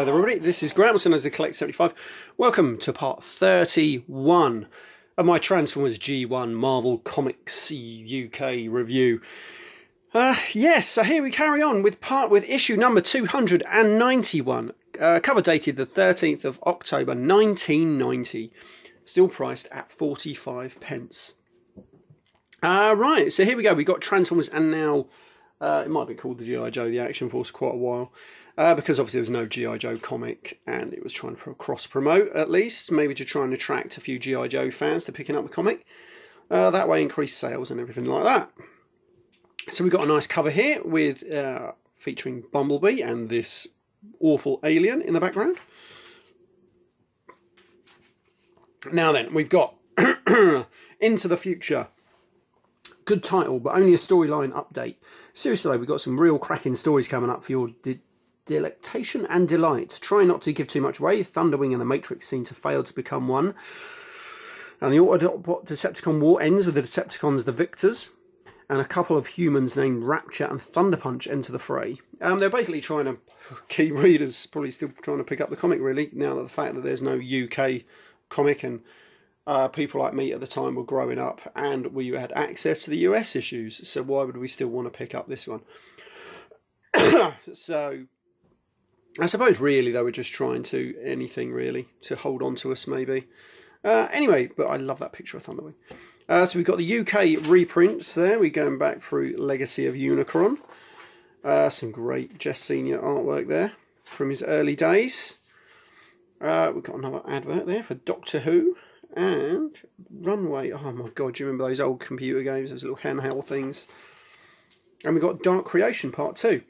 Hello there everybody, this is Graham, as the Collect 75. Welcome to part 31 of my Transformers G1 Marvel Comics UK review. Yes, so here we carry on with issue number 291, cover dated the 13th of October 1990, still priced at 45 pence. Right, so here we go, we got Transformers and now, it might be called the G.I. Joe, the Action Force, for quite a while. Because obviously there was no G.I. Joe comic and it was trying to cross-promote at least, maybe to try and attract a few G.I. Joe fans to picking up the comic. That way increase sales and everything like that. So we've got a nice cover here with featuring Bumblebee and this awful alien in the background. Now then, we've got Into the Future. Good title, but only a storyline update. Seriously though, we've got some real cracking stories coming up for your delectation and delight. Try not to give too much away. Thunderwing and the Matrix seem to fail to become one. And the Autobot Decepticon war ends with the Decepticons the victors. And a couple of humans named Rapture and Thunderpunch enter the fray. They're basically trying to keep readers probably still trying to pick up the comic really, now that the fact that there's no UK comic and people like me at the time were growing up and we had access to the US issues. So why would we still want to pick up this one? So I suppose really they were just trying to anything really to hold on to us maybe. Anyway, but I love that picture of Thunderwing. So we've got the UK reprints there. We're going back through Legacy of Unicron. Some great Jeff Senior artwork there from his early days. We've got another advert there for Doctor Who and Runway. Oh my god, do you remember those old computer games, those little handheld things? And we've got Dark Creation Part 2.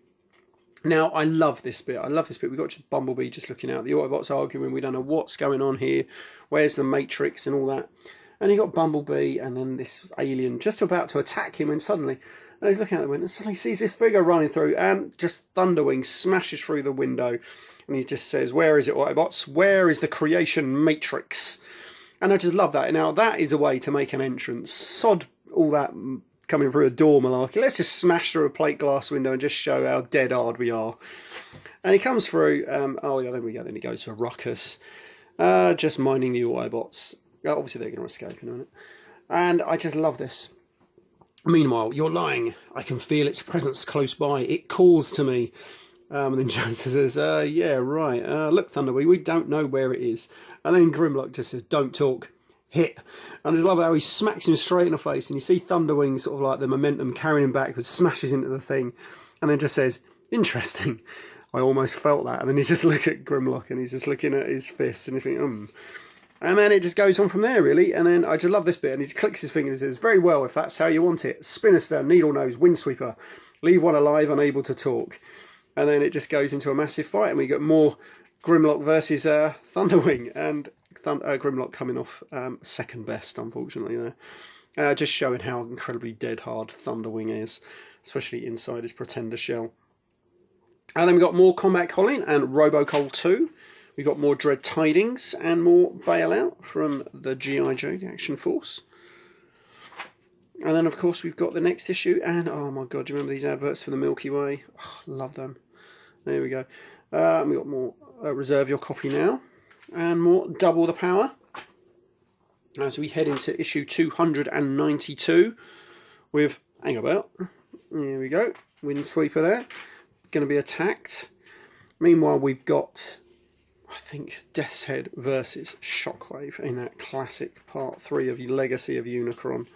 Now, I love this bit. We've got just Bumblebee just looking out. The Autobots arguing, we don't know what's going on here. Where's the Matrix and all that. And you got Bumblebee and then this alien just about to attack him and suddenly, and he's looking out the window and suddenly sees this figure running through and just Thunderwing smashes through the window. And he just says, where is it, Autobots? Where is the creation Matrix? And I just love that. Now, that is a way to make an entrance. Sod all that coming through a door malarkey. Let's just smash through a plate glass window and just show how dead hard we are. And he comes through. Oh yeah, there we go. Then he goes for Ruckus, just minding the Autobots. Obviously they're going to escape in a minute. And I just love this. Meanwhile, you're lying. I can feel its presence close by. It calls to me. And then Jones says, yeah, right. Look, Thunderwing, we don't know where it is. And then Grimlock just says, don't talk. Hit. And I just love how he smacks him straight in the face and you see Thunderwing sort of like the momentum carrying him backwards, smashes into the thing and then just says, interesting. I almost felt that. And then you just look at Grimlock and he's just looking at his fists and you think, And then it just goes on from there really. And then I just love this bit and he just clicks his finger and says, very well, if that's how you want it. Spinister, Needle Nose, Windsweeper, leave one alive, unable to talk. And then it just goes into a massive fight and we get more Grimlock versus Thunderwing and Grimlock coming off second best, unfortunately, there. Just showing how incredibly dead hard Thunderwing is, especially inside his Pretender shell. And then we got more Combat Colin and Robocall 2. We got more Dread Tidings and more Bailout from the G.I. Joe, the Action Force. And then, of course, we've got the next issue. And, oh my god, do you remember these adverts for the Milky Way? Oh, love them. There we go. We got more Reserve Your Copy Now. And more Double the Power as we head into issue 292 with, hang about, here we go, Windsweeper there, going to be attacked. Meanwhile we've got, I think, Death's Head versus Shockwave in that classic part 3 of Legacy of Unicron.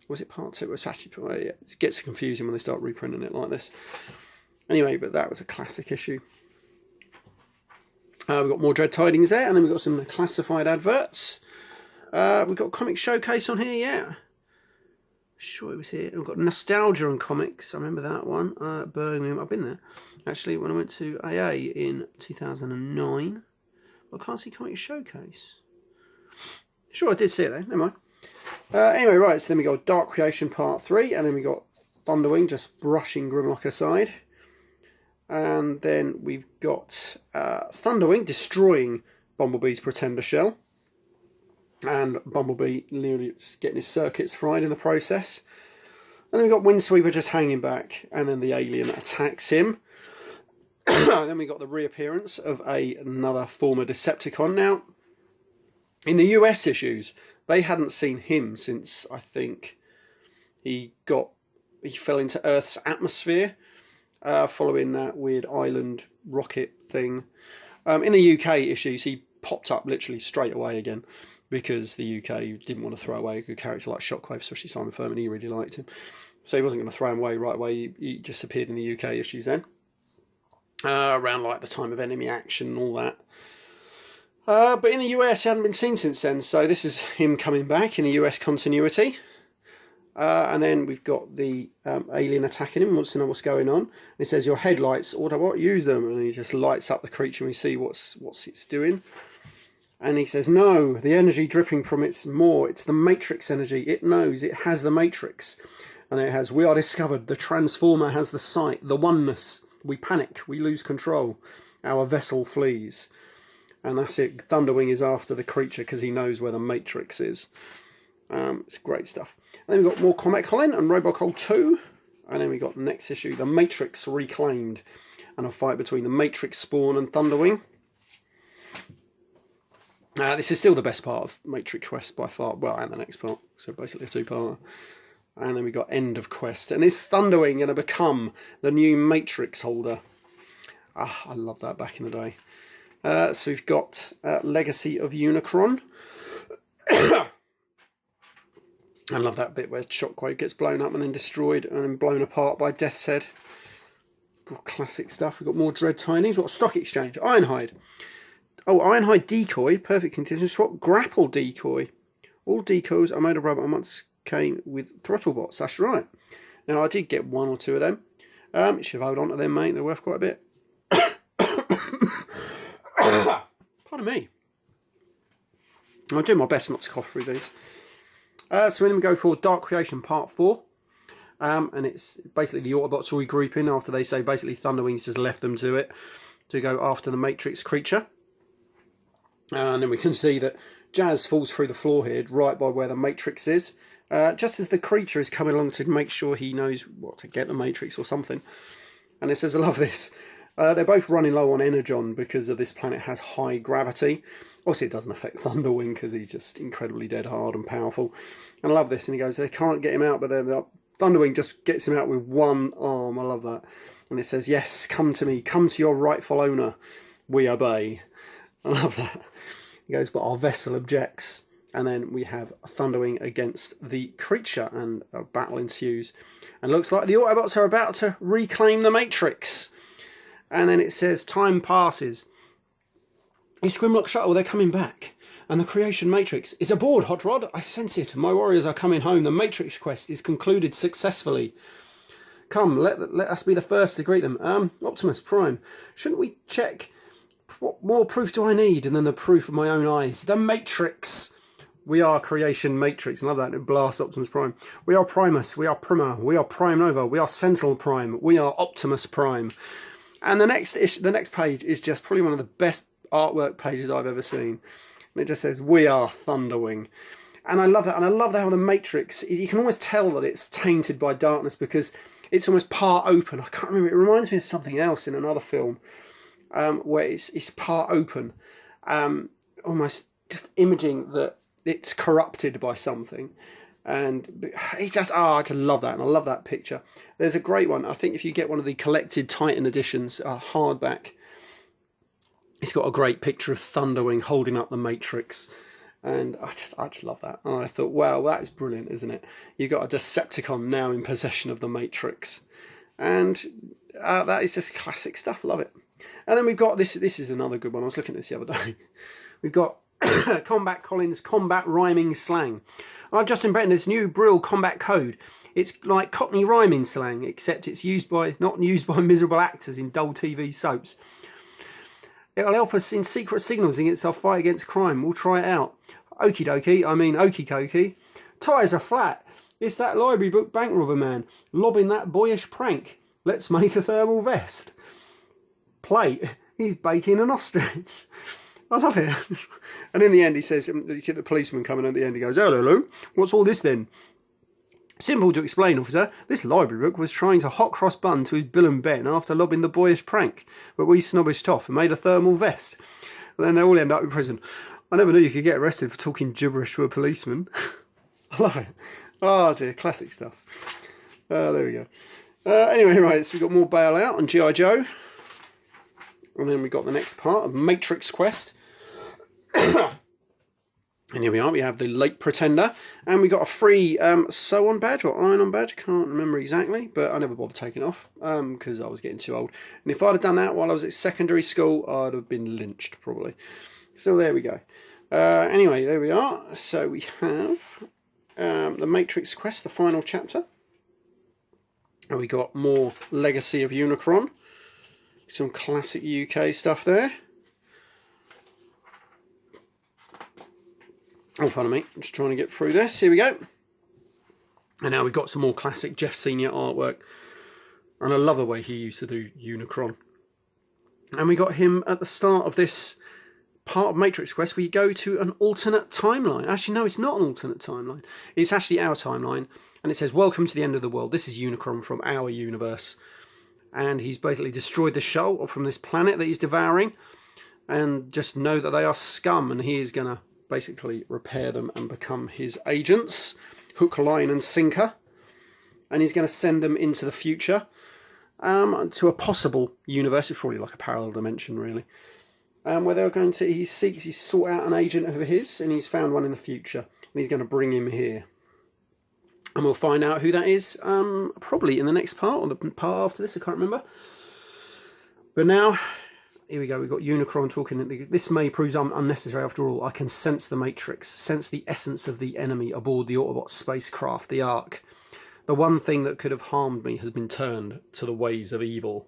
Was it part 2? It was actually, yeah, it gets confusing when they start reprinting it like this. Anyway, but that was a classic issue. We've got more Dread Tidings there, and then we've got some classified adverts. We've got Comic Showcase on here, yeah. Sure it was here. We've got Nostalgia and Comics, I remember that one. Birmingham, I've been there. Actually, when I went to AA in 2009. I can't see Comic Showcase. Sure, I did see it there, never mind. Anyway, right, so then we got Dark Creation Part 3, and then we got Thunderwing just brushing Grimlock aside. And then we've got Thunderwing destroying Bumblebee's Pretender shell. And Bumblebee literally getting his circuits fried in the process. And then we've got Windsweeper just hanging back. And then the alien attacks him. Then we got the reappearance of another former Decepticon. Now, in the US issues, they hadn't seen him since, I think, he fell into Earth's atmosphere following that weird island rocket thing. In the UK issues, he popped up literally straight away again, because the UK didn't want to throw away a good character like Shockwave, especially Simon Furman. He really liked him, so he wasn't going to throw him away right away. He just appeared in the UK issues then, around like the time of Enemy Action and all that. But in the US, he hadn't been seen since then, so this is him coming back in the US continuity. And then we've got the alien attacking him, wants to know what's going on. And he says, "Your headlights, Autobot, use them." And he just lights up the creature and we see what's it's doing. And he says, "No, the energy dripping from it's the Matrix energy. It knows, it has the Matrix." And then it has, "We are discovered. The Transformer has the sight, the oneness. We panic, we lose control. Our vessel flees." And that's it. Thunderwing is after the creature because he knows where the Matrix is. It's great stuff. And then we've got more Combat Colin and Robocall 2. And then we got next issue, The Matrix Reclaimed. And a fight between the Matrix Spawn and Thunderwing. This is still the best part of Matrix Quest by far. Well, and the next part. So basically a two-parter. And then we got End of Quest. And is Thunderwing going to become the new Matrix holder? I love that back in the day. So we've got Legacy of Unicron. I love that bit where Shockwave gets blown up and then destroyed and then blown apart by Death's Head. Got classic stuff. We've got more Dread Tinies. We've got Stock Exchange. Ironhide. Oh, Ironhide Decoy. Perfect condition swap. Grapple Decoy. All decoys are made of rubber and once came with throttle bots. That's right. Now, I did get one or two of them. You should hold on to them, mate. They're worth quite a bit. Pardon me. I'll do my best not to cough through these. So then we go for Dark Creation Part 4. And it's basically the Autobots regrouping after they say basically Thunderwing's just left them to it to go after the Matrix creature. And then we can see that Jazz falls through the floor here, right by where the Matrix is. Just as the creature is coming along to make sure he knows what to get the Matrix or something. And it says, I love this. They're both running low on energon because of this planet has high gravity. Obviously, it doesn't affect Thunderwing because he's just incredibly dead hard and powerful. And I love this. And he goes, they can't get him out, but Thunderwing just gets him out with one arm. I love that. And it says, yes, come to me. Come to your rightful owner. We obey. I love that. He goes, but our vessel objects. And then we have Thunderwing against the creature, and a battle ensues. And it looks like the Autobots are about to reclaim the Matrix. And then it says, time passes. It's Grimlock Shuttle, they're coming back. And the Creation Matrix is aboard, Hot Rod. I sense it. My warriors are coming home. The Matrix quest is concluded successfully. Come, let us be the first to greet them. Optimus Prime, shouldn't we check? What more proof do I need? And then the proof of my own eyes. The Matrix. We are Creation Matrix. I love that. It blasts Optimus Prime. We are Primus. We are Prima. We are Prime Nova. We are Sentinel Prime. We are Optimus Prime. And the next page is just probably one of the best artwork pages I've ever seen. And it just says, we are Thunderwing. And I love that. And I love how the Matrix, you can almost tell that it's tainted by darkness because it's almost part open. I can't remember. It reminds me of something else in another film where it's part open. Almost just imaging that it's corrupted by something. And it's just, I just love that. And I love that picture. There's a great one. I think if you get one of the collected Titan editions, hardback, it's got a great picture of Thunderwing holding up the Matrix. And I just love that. And I thought, wow, that is brilliant, isn't it? You've got a Decepticon now in possession of the Matrix. And that is just classic stuff. Love it. And then we've got this. This is another good one. I was looking at this the other day. We've got Combat Colin's Combat Rhyming Slang. I've just invented this new Brill combat code. It's like Cockney rhyming slang, except it's not used by miserable actors in dull TV soaps. It'll help us in secret signals against our fight against crime. We'll try it out. Okie dokie, I mean okie dokie. Tyres are flat. It's that library book bank robber man lobbing that boyish prank. Let's make a thermal vest. Plate, he's baking an ostrich. I love it. And in the end he says, the policeman coming at the end, he goes, hello, what's all this then? Simple to explain, officer. This library book was trying to hot cross Bun to his Bill and Ben after lobbing the boyish prank, but we snobbished off and made a thermal vest. And then they all end up in prison. I never knew you could get arrested for talking gibberish to a policeman. I love it. Oh dear, classic stuff. There we go. Anyway, right, so we've got more Bailout and G.I. Joe. And then we've got the next part of Matrix Quest. And here we are, we have the Late Pretender, and we got a free sew-on badge or iron-on badge, can't remember exactly, but I never bothered taking it off because I was getting too old. And if I'd have done that while I was at secondary school, I'd have been lynched probably. So there we go. Anyway, there we are. So we have the Matrix Quest, the final chapter. And we got more Legacy of Unicron. Some classic UK stuff there. Oh, pardon me, I'm just trying to get through this. Here we go. And now we've got some more classic Jeff Senior artwork. And I love the way he used to do Unicron. And we got him at the start of this part of Matrix Quest where you go to an alternate timeline. Actually, no, it's not an alternate timeline. It's actually our timeline. And it says, welcome to the end of the world. This is Unicron from our universe. And he's basically destroyed the shell from this planet that he's devouring. And just know that they are scum, and he is going to basically repair them and become his agents, hook, line and sinker. And he's going to send them into the future to a possible universe. It's probably like a parallel dimension really, where they're going to, he sought out an agent of his, and he's found one in the future, and he's going to bring him here, and we'll find out who that is probably in the next part or the part after this. I can't remember. But now here we go, we've got Unicron talking. This may prove unnecessary after all. I can sense the Matrix, sense the essence of the enemy aboard the Autobot spacecraft, the Ark. The one thing that could have harmed me has been turned to the ways of evil.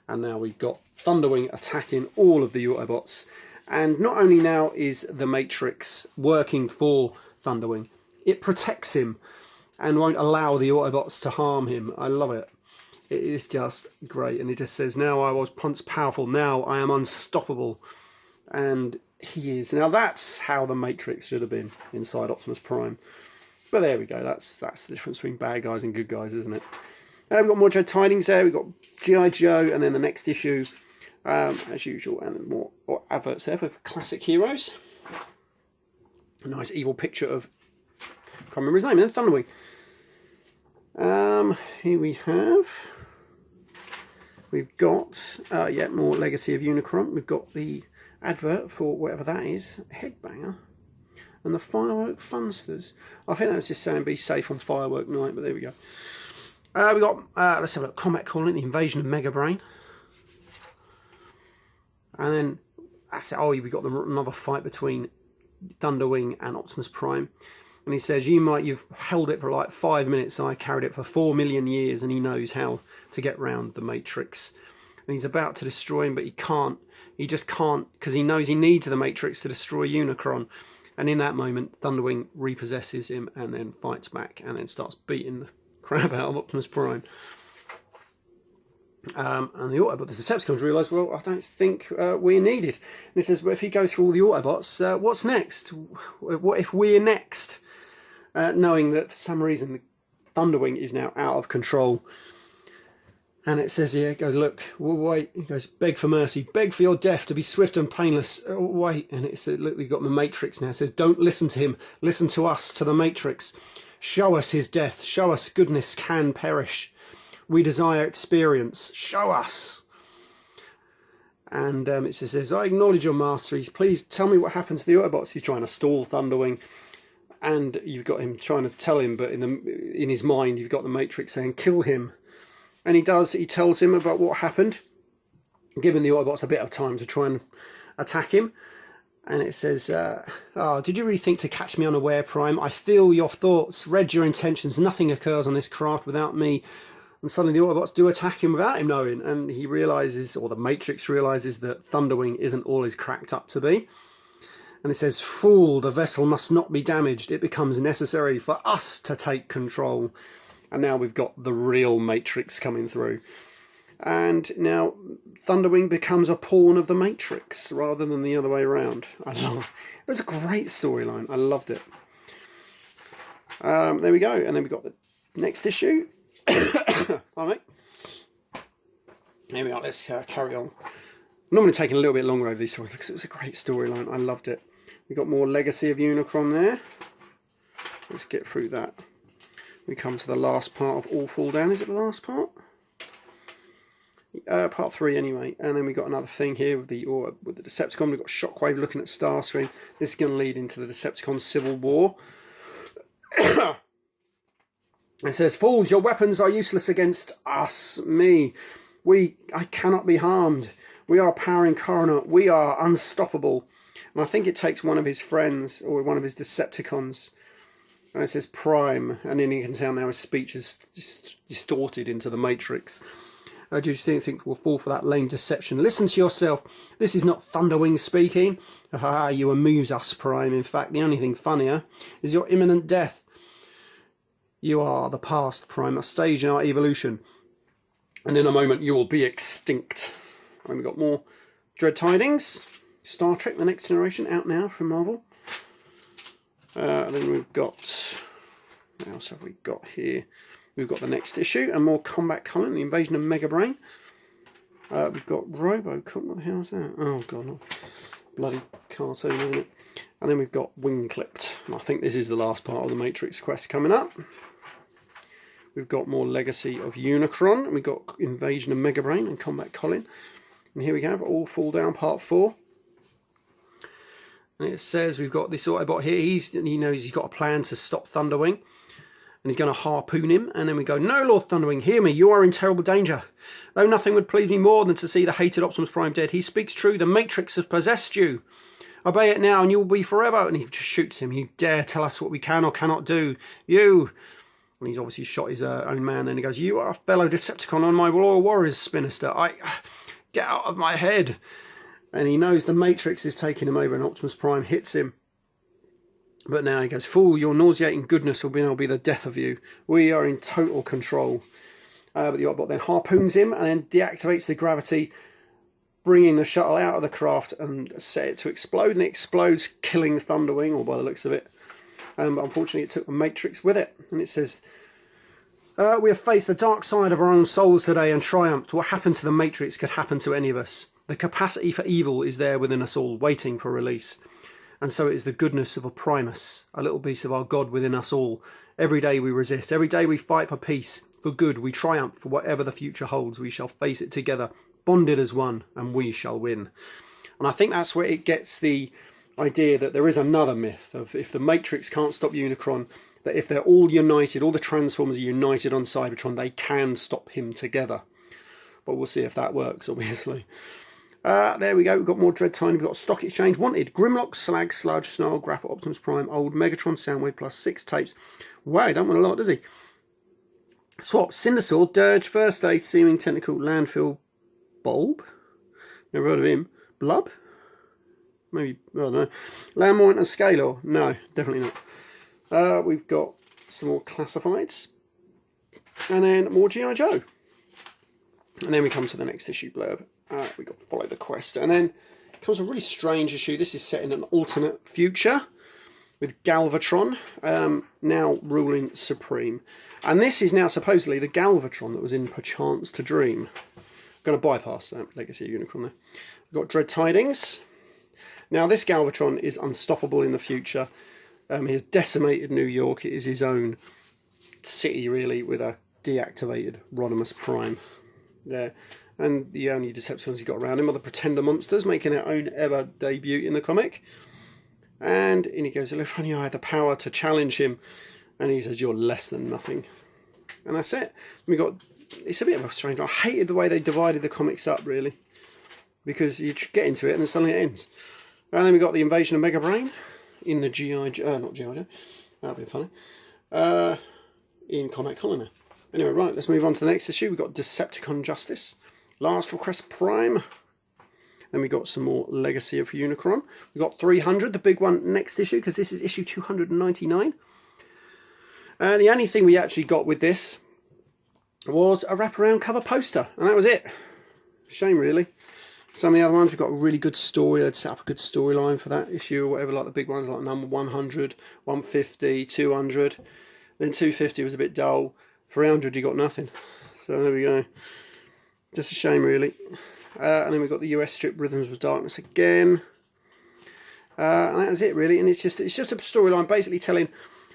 And now we've got Thunderwing attacking all of the Autobots. And not only now is the Matrix working for Thunderwing, it protects him and won't allow the Autobots to harm him. I love it. It is just great, and it just says, now I was once powerful, now I am unstoppable. And he is. Now that's how the Matrix should have been inside Optimus Prime. But there we go, that's the difference between bad guys and good guys, isn't it? We've got more Joe tidings there, we've got G.I. Joe, and then the next issue, as usual, and then more adverts there for classic heroes. A nice evil picture of, can't remember his name, Thunderwing. Here we've got more Legacy of Unicron. We've got the advert for whatever that is, Headbanger, and the Firework Funsters. I think that was just saying be safe on Firework Night, but there we go. We got let's have a look. Combat Colin, the invasion of Mega Brain, and then that's it. Oh, we got another fight between Thunderwing and Optimus Prime. And he says, you've held it for like 5 minutes, and I carried it for 4 million years, and he knows how to get round the Matrix. And he's about to destroy him, but he can't. He just can't, because he knows he needs the Matrix to destroy Unicron. And in that moment, Thunderwing repossesses him and then fights back and then starts beating the crap out of Optimus Prime. And the Autobots, the Decepticons realise, well, I don't think we're needed. And he says, well, if he goes through all the Autobots, what's next? What if we're next? Knowing that for some reason the Thunderwing is now out of control. And it says here, it goes, look, wait. He goes, beg for mercy, beg for your death to be swift and painless. Wait. And it says, look, we've got the Matrix now. It says, don't listen to him. Listen to us, to the Matrix. Show us his death. Show us goodness can perish. We desire experience. Show us. And it says, I acknowledge your mastery. Please tell me what happened to the Autobots. He's trying to stall Thunderwing. And you've got him trying to tell him, but in his mind, you've got the Matrix saying, kill him. And he does. He tells him about what happened, giving the Autobots a bit of time to try and attack him. And it says, did you really think to catch me unaware, Prime? I feel your thoughts, read your intentions. Nothing occurs on this craft without me. And suddenly the Autobots do attack him without him knowing. And he realises, or the Matrix realises, that Thunderwing isn't all he's cracked up to be. And it says, fool, the vessel must not be damaged. It becomes necessary for us to take control. And now we've got the real Matrix coming through. And now Thunderwing becomes a pawn of the Matrix rather than the other way around. I love it. It was a great storyline. I loved it. There we go. And then we've got the next issue. Pardon me. Here we are, let's carry on. I'm normally taking a little bit longer over these stories because it was a great storyline. I loved it. We've got more Legacy of Unicron there. Let's get through that. We come to the last part of All Fall Down. Is it the last part? Part 3 anyway. And then we got another thing here with the Decepticon. We've got Shockwave looking at Starscream. This is going to lead into the Decepticon Civil War. It says, "Fools, your weapons are useless against us, me. I cannot be harmed. We are power incarnate. We are unstoppable." And I think it takes one of his friends, or one of his Decepticons, and it says Prime, and then you can tell now his speech is distorted into the Matrix. Do you think we'll fall for that lame deception? Listen to yourself. This is not Thunderwing speaking. Ah, you amuse us, Prime. In fact, the only thing funnier is your imminent death. You are the past, Prime, a stage in our evolution. And in a moment you will be extinct. And we've got more Dread Tidings. Star Trek, The Next Generation, out now from Marvel. And then we've got... what else have we got here? We've got the next issue, and more Combat Colin, The Invasion of Mega Brain. We've got Robocop. What the hell is that? Oh, God. No. Bloody cartoon, isn't it? And then we've got Wing Clipped. And I think this is the last part of the Matrix quest coming up. We've got more Legacy of Unicron. And we've got Invasion of Mega Brain and Combat Colin. And here we have All Fall Down Part 4. And it says we've got this Autobot here. He knows he's got a plan to stop Thunderwing. And he's going to harpoon him. And then we go, "No, Lord Thunderwing, hear me. You are in terrible danger. Though nothing would please me more than to see the hated Optimus Prime dead. He speaks true. The Matrix has possessed you. Obey it now and you will be forever." And he just shoots him. "You dare tell us what we can or cannot do. You." And he's obviously shot his own man. Then he goes, "You are a fellow Decepticon on my Royal Warriors, Spinister. Get out of my head." And he knows the Matrix is taking him over and Optimus Prime hits him. But now he goes, "Fool, your nauseating goodness will be the death of you. We are in total control." But the Autobot then harpoons him and then deactivates the gravity, bringing the shuttle out of the craft and set it to explode. And it explodes, killing Thunderwing, or by the looks of it. But unfortunately, it took the Matrix with it. And it says, "We have faced the dark side of our own souls today and triumphed. What happened to the Matrix could happen to any of us. The capacity for evil is there within us all, waiting for release. And so it is the goodness of a Primus, a little piece of our God within us all. Every day we resist. Every day we fight for peace, for good. We triumph for whatever the future holds. We shall face it together, bonded as one, and we shall win." And I think that's where it gets the idea that there is another myth of if the Matrix can't stop Unicron, that if they're all united, all the Transformers are united on Cybertron, they can stop him together. But we'll see if that works, obviously. There we go. We've got more Dread Time. We've got Stock Exchange. Wanted Grimlock, Slag, Sludge, Snarl, Grapple, Optimus Prime, Old, Megatron, Soundwave, plus 6 tapes. Wow, he don't want a lot, does he? Swap, Cindersaw, Dirge, First Aid, Seeming Technical, Landfill, Bulb. Never heard of him. Blub? Maybe, I don't know. Landmine and Scalar? No, definitely not. We've got some more Classifieds. And then more G.I. Joe. And then we come to the next issue blurb. We've got to follow the quest. And then comes a really strange issue. This is set in an alternate future with Galvatron now ruling supreme. And this is now supposedly the Galvatron that was in Perchance to Dream. I'm going to bypass that Legacy of Unicron there. We've got Dread Tidings. Now this Galvatron is unstoppable in the future. He has decimated New York. It is his own city, really, with a deactivated Rodimus Prime there. And the only Decepticons he got around him are the Pretender monsters, making their own ever debut in the comic. And in he goes, "If only I had the power to challenge him." And he says, "You're less than nothing." And that's it. We got. It's a bit of a strange one. I hated the way they divided the comics up, really, because you get into it and then suddenly it ends. And then we got the Invasion of Mega Brain in the G.I. Joe, not G.I. Joe. That'd be funny. In Combat Colin there. Anyway, right, let's move on to the next issue. We've got Decepticon Justice. Last Request Prime. Then we got some more Legacy of Unicron. We got 300, the big one next issue, because this is issue 299. And the only thing we actually got with this was a wraparound cover poster, and that was it. Shame, really. Some of the other ones, we've got a really good story. They'd set up a good storyline for that issue or whatever, like the big ones like number 100, 150, 200. Then 250 was a bit dull. 300 you got nothing. So there we go. Just a shame really. And then we've got the US strip, Rhythms of Darkness again. And that is it really. And it's just a storyline basically telling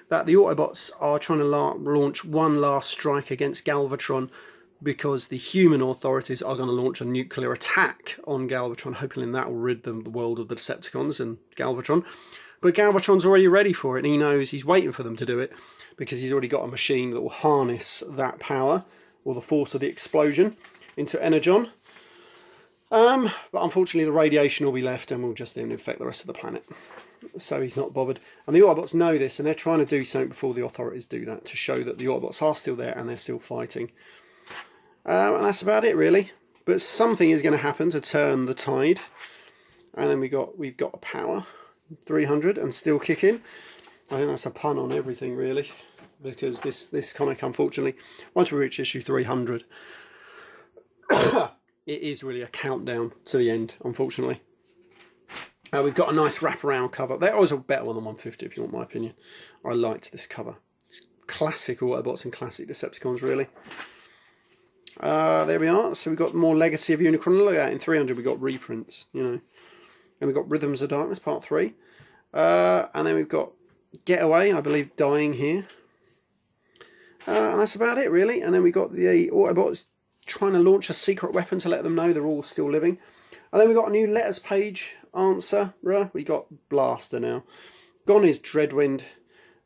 that the Autobots are trying to launch one last strike against Galvatron, because the human authorities are going to launch a nuclear attack on Galvatron, hoping that will rid the world of the Decepticons and Galvatron. But Galvatron's already ready for it, and he knows he's waiting for them to do it, because he's already got a machine that will harness that power, or the force of the explosion, into Energon. But unfortunately the radiation will be left and will just then infect the rest of the planet. So he's not bothered. And the Autobots know this, and they're trying to do something before the authorities do that, to show that the Autobots are still there and they're still fighting. And that's about it really. But something is going to happen to turn the tide. And then we've got a power 300 and still kicking. I think that's a pun on everything really, because this comic, unfortunately, once we reach issue 300, it is really a countdown to the end, unfortunately. We've got a nice wraparound cover. That was a better one than 150 if you want my opinion. I liked this cover. It's classic Autobots and classic Decepticons really. There we are. So we've got more Legacy of Unicron. Look at that, in 300 we've got reprints, you know. And we've got Rhythms of Darkness Part 3. And then we've got Getaway, I believe, dying here. And that's about it really. And then we've got the Autobots trying to launch a secret weapon to let them know they're all still living. And then we've got a new letters page answer. We got Blaster now. Gone is Dreadwind.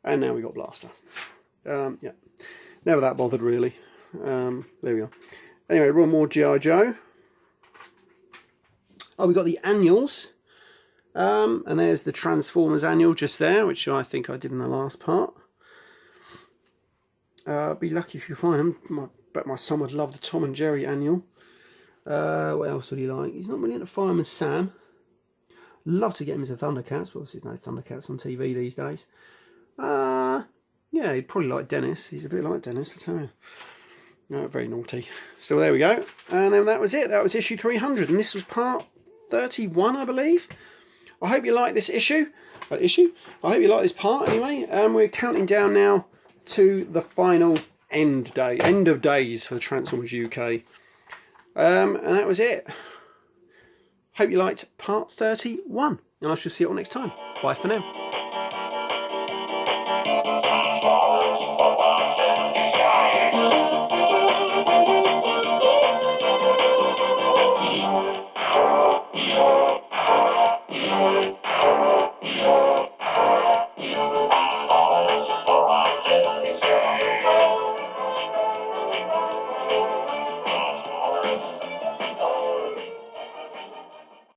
And now we got Blaster. Yeah. Never that bothered really. There we go. Anyway, one more G.I. Joe. Oh, we got the annuals. And there's the Transformers annual just there, which I think I did in the last part. Be lucky if you find them. I bet my son would love the Tom and Jerry annual. What else would he like? He's not really into Fireman Sam. Love to get him into Thundercats, but obviously there's no Thundercats on TV these days. Yeah, he'd probably like Dennis. He's a bit like Dennis, I tell you. No, very naughty. So there we go. And then that was it. That was issue 300. And this was part 31, I believe. I hope you like this issue. I hope you like this part anyway. We're counting down now to the final end of days for the Transformers UK. And that was it. Hope you liked part 31. And I shall see you all next time. Bye for now.